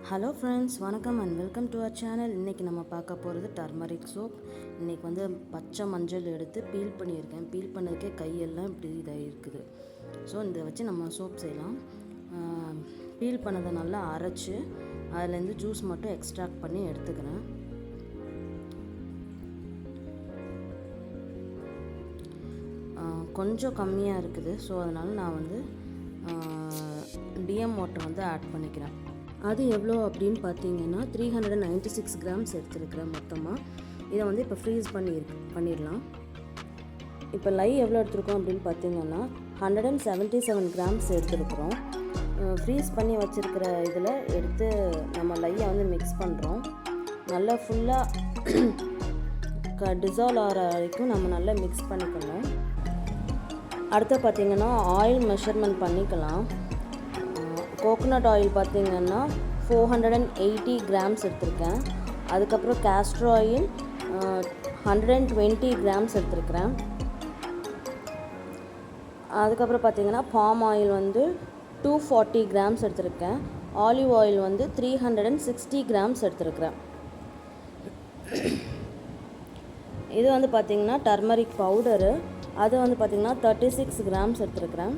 Hello friends, வணக்கம் and welcome to our channel. இன்றைக்கி நம்ம பார்க்க போகிறது டர்மரிக் சோப். இன்றைக்கி வந்து பச்சை மஞ்சள் எடுத்து பீல் பண்ணியிருக்கேன். பீல் பண்ணதுக்கே கையெல்லாம் இப்படி இதாக இருக்குது. ஸோ இதை வச்சு நம்ம சோப் செய்யலாம். பீல் பண்ணதை நல்லா அரைச்சி அதுலேருந்து ஜூஸ் மட்டும் எக்ஸ்ட்ராக்ட் பண்ணி எடுத்துக்கிறேன். கொஞ்சம் கம்மியாக இருக்குது. ஸோ அதனால் நான் வந்து டிஎம் வாட்டர் வந்து ஆட் பண்ணிக்கிறேன். அது எவ்வளோ அப்படின்னு பார்த்தீங்கன்னா 396 கிராம்ஸ் எடுத்துருக்கிறேன் மொத்தமாக. இதை வந்து இப்போ ஃப்ரீஸ் பண்ணிடலாம். இப்போ லை எவ்வளோ எடுத்துருக்கோம் அப்படின்னு பார்த்தீங்கன்னா 177 கிராம்ஸ் எடுத்துருக்குறோம். ஃப்ரீஸ் பண்ணி வச்சுருக்கிற இதில் எடுத்து நம்ம லையை வந்து மிக்ஸ் பண்ணுறோம். நல்லா ஃபுல்லாக டிசால்வ் ஆகிற வரைக்கும் நம்ம நல்லா மிக்ஸ் பண்ணிக்கணும். அடுத்து பார்த்திங்கன்னா ஆயில் மெஷர்மெண்ட் பண்ணிக்கலாம். கோகோனட் ஆயில் பார்த்திங்கன்னா 480 கிராம்ஸ் எடுத்திருக்கேன். அதுக்கப்புறம் கேஸ்டர் ஆயில் 120 கிராம்ஸ் எடுத்திருக்கிறேன். அதுக்கப்புறம் பார்த்திங்கன்னா பாம் ஆயில் வந்து 240 கிராம்ஸ் எடுத்திருக்கேன். ஆலிவ் ஆயில் வந்து 360 கிராம்ஸ் எடுத்திருக்கிறேன். இது வந்து பார்த்திங்கன்னா டர்மரிக் பவுடரு. அது வந்து பார்த்திங்கன்னா 36 கிராம்ஸ் எடுத்திருக்கிறேன்.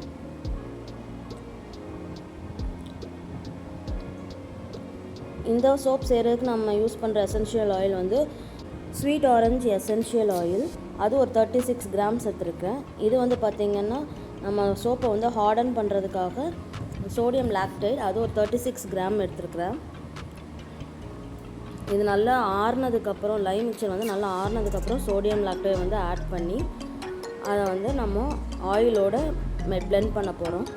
இந்த சோப் செய்கிறதுக்கு நம்ம யூஸ் பண்ணுற எசென்ஷியல் ஆயில் வந்து ஸ்வீட் ஆரஞ்சு எசென்ஷியல் ஆயில். அது ஒரு 36 கிராம்ஸ் எடுத்துருக்கேன். இது வந்து பார்த்திங்கன்னா நம்ம சோப்பை வந்து ஹார்டன் பண்ணுறதுக்காக சோடியம் லாக்டைட், அது ஒரு 36 கிராம் எடுத்துருக்கிறேன். இது நல்லா ஆறுனதுக்கப்புறம் லைம் மிக்சர் வந்து நல்லா ஆறுனதுக்கப்புறம் சோடியம் லாக்டைட் வந்து ஆட் பண்ணி அதை வந்து நம்ம ஆயிலோட பிளெண்ட் பண்ண போகிறோம்.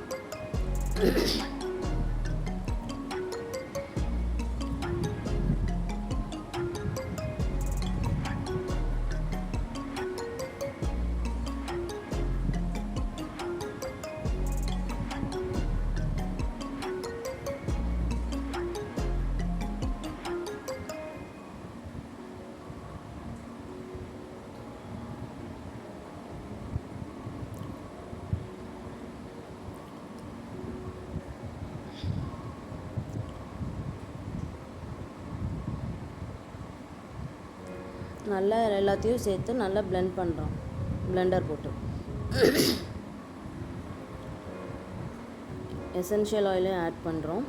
நல்லா எல்லாத்தையும் சேர்த்து நல்லா பிளெண்ட் பண்ணுறோம். பிளெண்டர் போட்டு எசென்ஷியல் ஆயிலையும் ஆட் பண்ணுறோம்.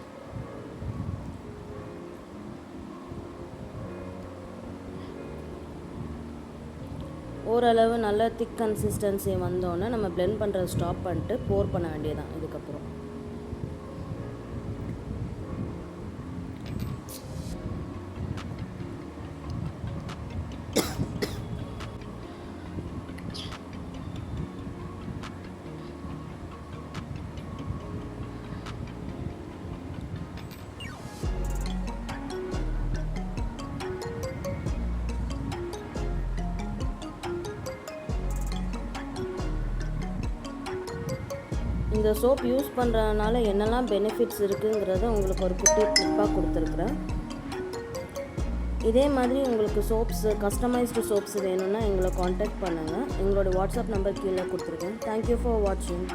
ஓரளவு நல்ல திக் கன்சிஸ்டன்சி வந்தோடனே நம்ம பிளெண்ட் பண்ணுறத ஸ்டாப் பண்ணிட்டு போர் பண்ண வேண்டியதான். இதுக்கப்புறம் இந்த சோப் யூஸ் பண்ணுறதுனால என்னெல்லாம் பெனிஃபிட்ஸ் இருக்குங்கிறத உங்களுக்கு ஒரு குட்டி டிப்பாக கொடுத்துருக்குறேன். இதே மாதிரி உங்களுக்கு சோப்ஸ், கஸ்டமைஸ்டு சோப்ஸ் வேணும்னா எங்களை காண்டாக்ட் பண்ணுங்கள். எங்களோட வாட்ஸ்அப் நம்பர் கீழே கொடுத்துருக்கேன். தேங்க்யூ ஃபார் வாட்சிங்.